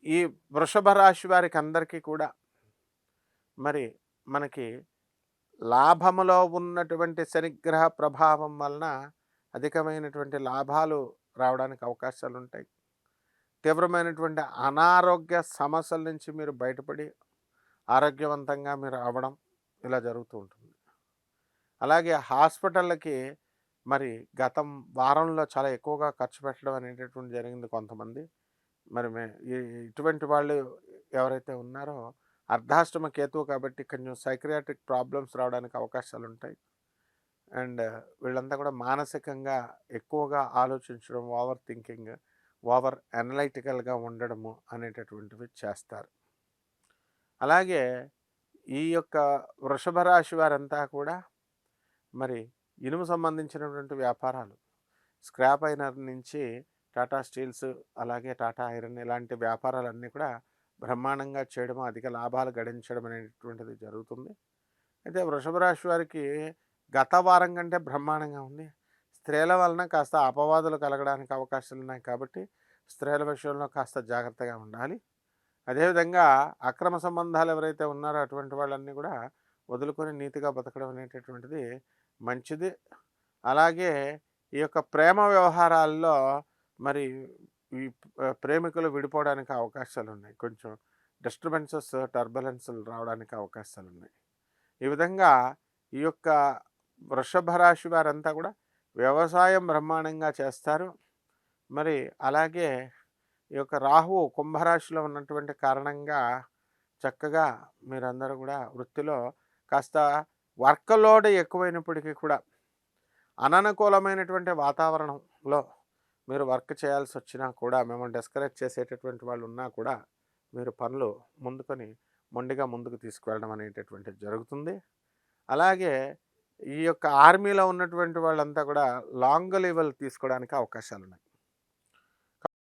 ఈ వృషభ రాశి వారికి అందరికీ కూడా మరి మనకి లాభములో ఉన్నటువంటి శనిగ్రహ ప్రభావం వలన అధికమైనటువంటి లాభాలు రావడానికి అవకాశాలుంటాయి. తీవ్రమైనటువంటి అనారోగ్య సమస్యల నుంచి మీరు బయటపడి ఆరోగ్యవంతంగా మీరు అవ్వడం ఇలా జరుగుతూ ఉంటుంది. అలాగే హాస్పిటళ్ళకి మరి గతం వారంలో చాలా ఎక్కువగా ఖర్చు పెట్టడం అనేటటువంటి జరిగింది కొంతమంది. మరి ఇటువంటి వాళ్ళు ఎవరైతే ఉన్నారో అర్ధాష్టమ కేతువు కాబట్టి కొంచెం సైకియాట్రిక్ ప్రాబ్లమ్స్ రావడానికి అవకాశాలుంటాయి. అండ్ వీళ్ళంతా కూడా మానసికంగా ఎక్కువగా ఆలోచించడం, ఓవర్ థింకింగ్, ఓవర్ అనలైటికల్‌గా ఉండడము అనేటటువంటివి చేస్తారు. అలాగే ఈ యొక్క వృషభ రాశి వారంతా కూడా మరి ఇనుము సంబంధించినటువంటి వ్యాపారాలు, స్క్రాప్ ఐరన్ నుంచి టాటా స్టీల్స్, అలాగే టాటా ఐరన్ ఇలాంటి వ్యాపారాలన్నీ కూడా బ్రహ్మాండంగా చేయడం, అధిక లాభాలు గడించడం అనేటువంటిది జరుగుతుంది. అయితే వృషభ రాశి వారికి గత వారం కంటే బ్రహ్మాండంగా ఉంది. స్త్రీల వలన కాస్త అపవాదులు కలగడానికి అవకాశాలున్నాయి కాబట్టి స్త్రీల విషయంలో కాస్త జాగ్రత్తగా ఉండాలి. అదేవిధంగా అక్రమ సంబంధాలు ఎవరైతే ఉన్నారో అటువంటి వాళ్ళన్నీ కూడా వదులుకొని నీతిగా బతకడం అనేటటువంటిది మంచిది. అలాగే ఈ యొక్క ప్రేమ వ్యవహారాల్లో మరి ఈ ప్రేమికులు విడిపోవడానికి అవకాశాలున్నాయి. కొంచెం డిస్టర్బెన్సెస్, టర్బులెన్స్‌లు రావడానికి అవకాశాలున్నాయి. ఈ విధంగా ఈ యొక్క వృషభ రాశి వారంతా కూడా వ్యవసాయం బ్రహ్మాండంగా చేస్తారు. మరి అలాగే ఈ యొక్క రాహువు కుంభరాశిలో ఉన్నటువంటి కారణంగా చక్కగా మీరందరూ కూడా వృత్తిలో కాస్త వర్క్ లోడ్ ఎక్కువైనప్పటికీ కూడా అననుకూలమైనటువంటి వాతావరణంలో మీరు వర్క్ చేయాల్సి వచ్చినా కూడా, మిమ్మల్ని డిస్కరేజ్ చేసేటటువంటి వాళ్ళు ఉన్నా కూడా మీరు పనులు ముందుకొని మొండిగా ముందుకు తీసుకువెళ్ళడం అనేటటువంటిది జరుగుతుంది. అలాగే ఈ యొక్క ఆర్మీలో ఉన్నటువంటి వాళ్ళంతా కూడా లాంగ్ లీవ్‌లు తీసుకోవడానికి అవకాశాలున్నాయి.